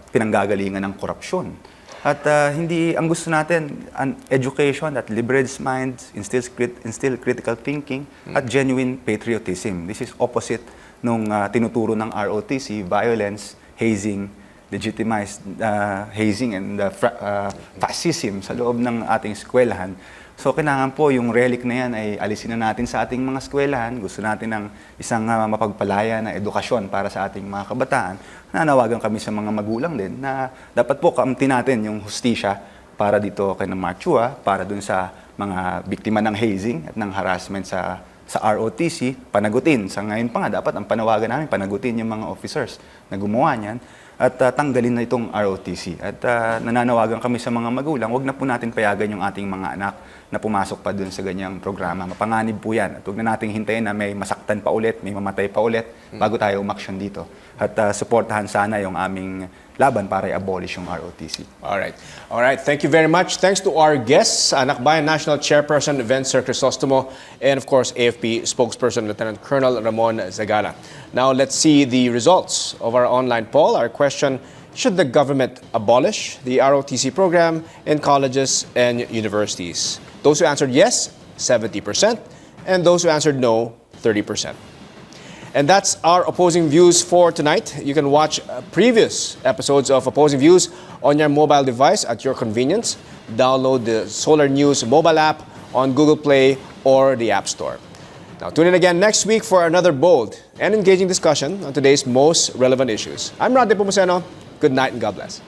pinanggagalingan ng korupsyon. At hindi, ang gusto natin, an education that liberates minds, instill critical thinking, at genuine patriotism. This is opposite nung tinuturo ng ROTC, violence, hazing, legitimized hazing and fascism sa loob ng ating eskwelahan. So, kailangan po yung relic na yan ay alisin na natin sa ating mga eskwelahan. Gusto natin ng isang mapagpalaya na edukasyon para sa ating mga kabataan. Nanawagan kami sa mga magulang din na dapat po kamti natin yung hustisya para dito kay Mark Chua, para dun sa mga biktima ng hazing at ng harassment sa ROTC, panagutin. Sa ngayon pa nga, dapat ang panawagan namin, panagutin yung mga officers na gumawa niyan at tanggalin na itong ROTC. At nananawagan kami sa mga magulang, wag na po natin payagan yung ating mga anak na pumasok pa dun sa ganyang programa. Mapanganib po yan. At huwag na nating hintayin na may masaktan pa ulit, may mamatay pa ulit bago tayo umaksyon dito. At suportahan sana yung aming laban para i-abolish yung ROTC. Alright. Alright. Thank you very much. Thanks to our guests, Nakbayan National Chairperson Vencer Crisostomo, and of course, AFP Spokesperson Lieutenant Colonel Ramon Zagala. Now, let's see the results of our online poll. Our question: should the government abolish the ROTC program in colleges and universities? Those who answered yes, 70%, and those who answered no, 30%. And that's our Opposing Views for tonight. You can watch previous episodes of Opposing Views on your mobile device at your convenience. Download the Solar News mobile app on Google Play or the App Store. Now, tune in again next week for another bold and engaging discussion on today's most relevant issues. I'm Nepomuceno. Good night and God bless.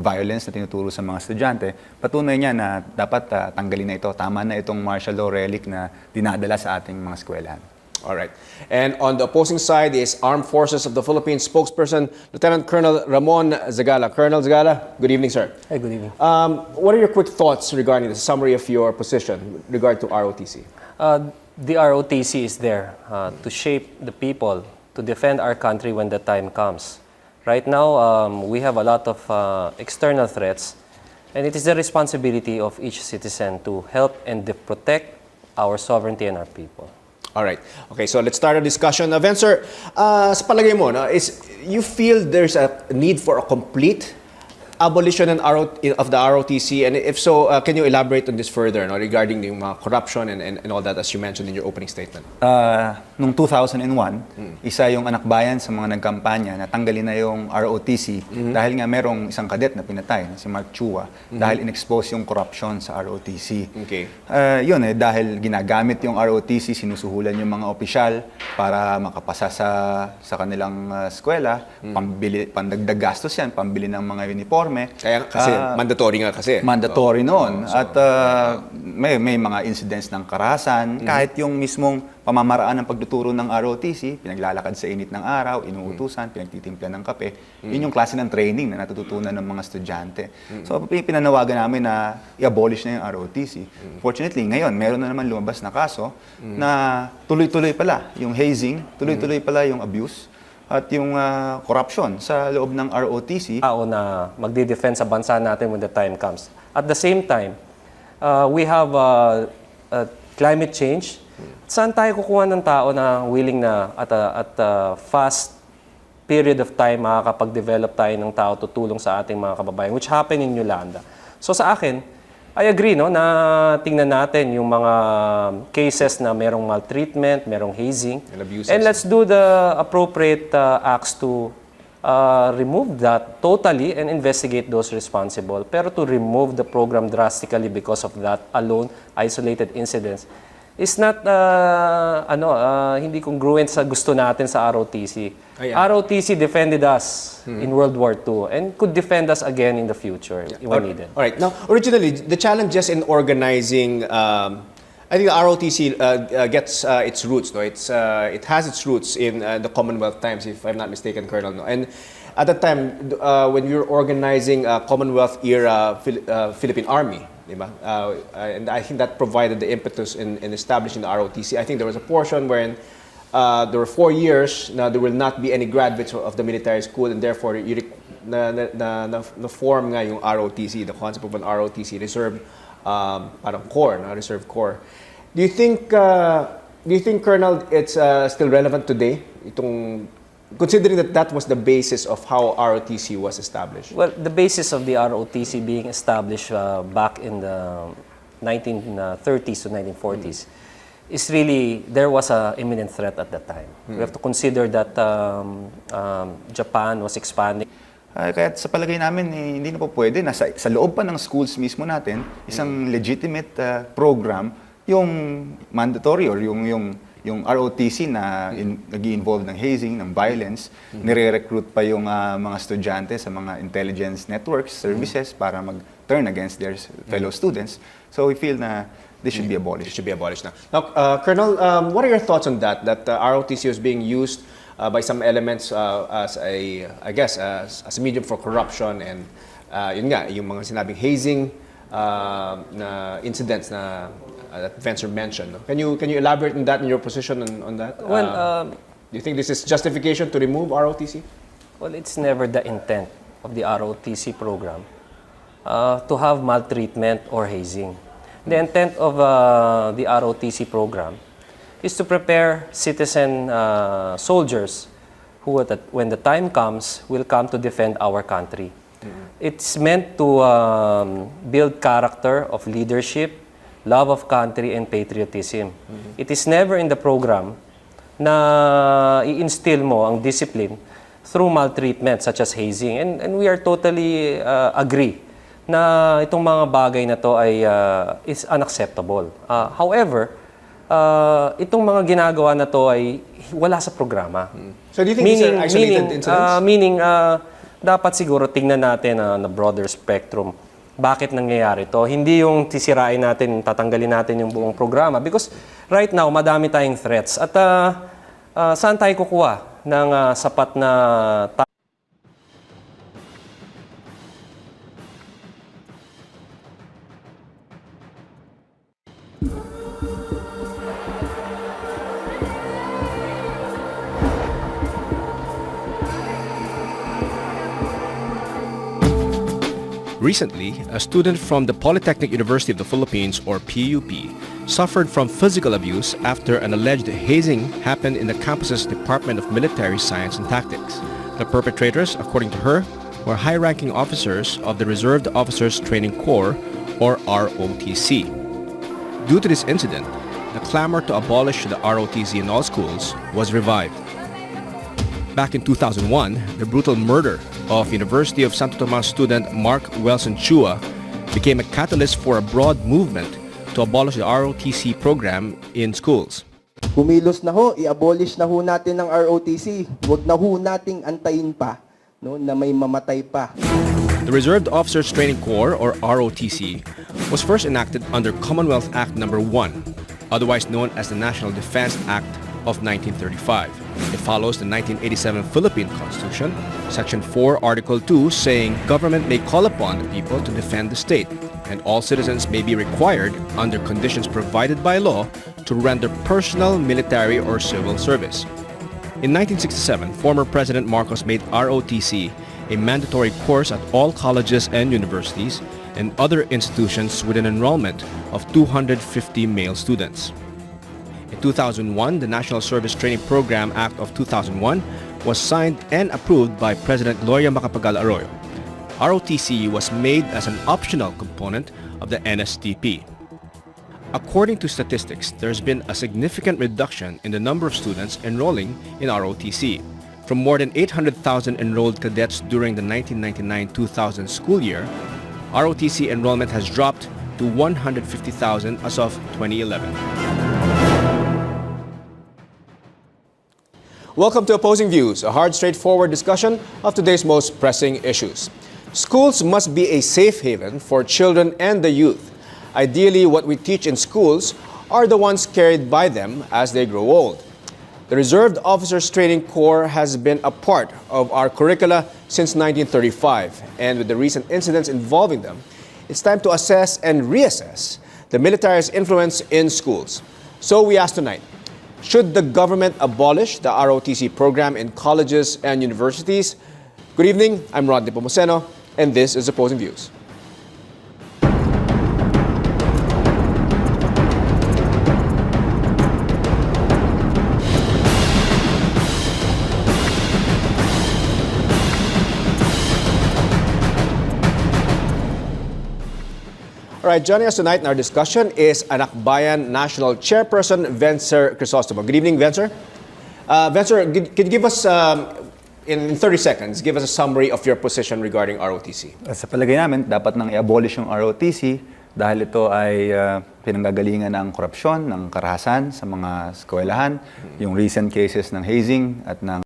Violence na tinuturo sa mga estudyante, patunay niya na dapat tanggalin na ito. Tama na itong martial law relic na dinadala sa ating mga eskwelahan. All right. And on the opposing side is Armed Forces of the Philippines spokesperson, Lieutenant Colonel Ramon Zagala. Colonel Zagala, good evening, sir. Hey, good evening. What are your quick thoughts regarding the summary of your position with regard to ROTC? The ROTC is there to shape the people, to defend our country when the time comes. Right now, we have a lot of external threats, and it is the responsibility of each citizen to help and protect our sovereignty and our people. All right. Okay, so let's start a discussion. Vencer, sa palagay mo, you feel there's a need for a complete abolition of the ROTC? And if so, can you elaborate on this further regarding the corruption and all that, as you mentioned in your opening statement? Noong 2001, isa yung anak bayan sa mga nagkampanya na tanggalin na yung ROTC dahil nga merong isang kadet na pinatay, si Mark Chua, dahil in-expose yung corruption sa ROTC. Okay. Yun dahil ginagamit yung ROTC, sinusuhulan yung mga opisyal para makapasa sa kanilang eskwela, pandagdag gastos yan, pambili ng mga uniforme. Kaya kasi, mandatory nga kasi. Mandatory noon. At may mga incidents ng karahasan, kahit yung mismong pamamaraan ng pagtuturo ng ROTC, pinaglalakad sa init ng araw, inuutusan, pinagtitimpla ng kape. Yun yung klase ng training na natututunan ng mga estudyante. So, pinanawagan namin na i-abolish na yung ROTC. Fortunately, ngayon, meron na naman lumabas na kaso na tuloy-tuloy pala yung hazing, tuloy-tuloy pala yung abuse, at yung corruption sa loob ng ROTC. Tao na magdi-defend sa bansa natin when the time comes. At the same time, we have climate change. Saan tayo kukuha ng tao na willing na at a fast period of time makakapag-develop tayo ng tao tutulong sa ating mga kababayan, which happened in Yolanda. So sa akin, I agree no, na tingnan natin yung mga cases na merong maltreatment, merong hazing. And let's do the appropriate acts to remove that totally and investigate those responsible. Pero to remove the program drastically because of that alone, isolated incidents, is not hindi congruent sa gusto natin sa ROTC. ROTC defended us in World War II and could defend us again in the future when needed. All right. Now, originally, the challenges in organizing, I think the ROTC gets its roots. No, it has its roots in the Commonwealth times, if I'm not mistaken, Colonel. No, and at that time, when we were organizing Commonwealth era Philippine Army. And I think that provided the impetus in establishing the ROTC. I think there was a portion wherein there were 4 years. Now there will not be any graduates of the military school, and therefore na-form nga yung ROTC, the concept of an ROTC, reserve parang corps, reserve corps. Do you think, Colonel, it's still relevant today? Considering that was the basis of how ROTC was established? Well, the basis of the ROTC being established back in the 1930s to 1940s is really, there was an imminent threat at that time. We have to consider that Japan was expanding. Kaya sa palagay namin, hindi na po pwede na sa loob pa ng schools mismo natin, isang legitimate program, yung mandatory or yung ROTC na nag-i-involve ng hazing, ng violence, nire-recruit pa yung mga estudyante sa mga intelligence networks, services para mag-turn against their fellow students. So we feel na this should be abolished. It should be abolished now. Now, Colonel, what are your thoughts on that? That ROTC was being used by some elements as a medium for corruption and yun nga, yung mga sinabing hazing na incidents na that Vencer mentioned. No? Can you elaborate on that, in your position on that? Well, do you think this is justification to remove ROTC? Well, it's never the intent of the ROTC program to have maltreatment or hazing. The intent of the ROTC program is to prepare citizen soldiers who, when the time comes, will come to defend our country. It's meant to build character of leadership, love of country, and patriotism. It is never in the program na i-instill mo ang discipline through maltreatment such as hazing. And we are totally agree na itong mga bagay na to ay is unacceptable. However, itong mga ginagawa na to ay wala sa programa. So do you think these are isolated incidents? Meaning, dapat siguro tingnan natin na broader spectrum. Bakit nangyayari to? Hindi yung sisirain natin, tatanggalin natin yung buong programa. Because right now, madami tayong threats. At saan tayo kukuha ng sapat na Recently, a student from the Polytechnic University of the Philippines, or PUP, suffered from physical abuse after an alleged hazing happened in the campus's Department of Military Science and Tactics. The perpetrators, according to her, were high-ranking officers of the Reserved Officers Training Corps, or ROTC. Due to this incident, the clamor to abolish the ROTC in all schools was revived. Back in 2001, the brutal murder of University of Santo Tomas student Mark Wilson Chua became a catalyst for a broad movement to abolish the ROTC program in schools. Kumilos na ho, i-abolish na ho natin ng ROTC. Huwag na ho nating antayin pa, no, na may mamatay pa. The Reserved Officers Training Corps, or ROTC, was first enacted under Commonwealth Act No. 1, otherwise known as the National Defense Act of 1935. It follows the 1987 Philippine Constitution, Section 4, Article 2, saying government may call upon the people to defend the state, and all citizens may be required, under conditions provided by law, to render personal, military, or civil service. In 1967, former President Marcos made ROTC a mandatory course at all colleges and universities and other institutions with an enrollment of 250 male students. In 2001, the National Service Training Program Act of 2001 was signed and approved by President Gloria Macapagal Arroyo. ROTC was made as an optional component of the NSTP. According to statistics, there's been a significant reduction in the number of students enrolling in ROTC. From more than 800,000 enrolled cadets during the 1999-2000 school year, ROTC enrollment has dropped to 150,000 as of 2011. Welcome to Opposing Views, a hard, straightforward discussion of today's most pressing issues. Schools must be a safe haven for children and the youth. Ideally, what we teach in schools are the ones carried by them as they grow old. The Reserved Officers Training Corps has been a part of our curricula since 1935, and with the recent incidents involving them, it's time to assess and reassess the military's influence in schools. So we ask tonight, should the government abolish the ROTC program in colleges and universities? Good evening, I'm Nepomuceno, and this is Opposing Views. All right, joining us tonight in our discussion is Anakbayan National Chairperson Vencer Crisostomo. Good evening, Vencer. Vencer, could you give us, in 30 seconds, give us a summary of your position regarding ROTC? Sa palagay namin, dapat nang i-abolish yung ROTC dahil ito ay pinanggagalingan ng korupsyon, ng karahasan sa mga eskwelahan, yung recent cases ng hazing at ng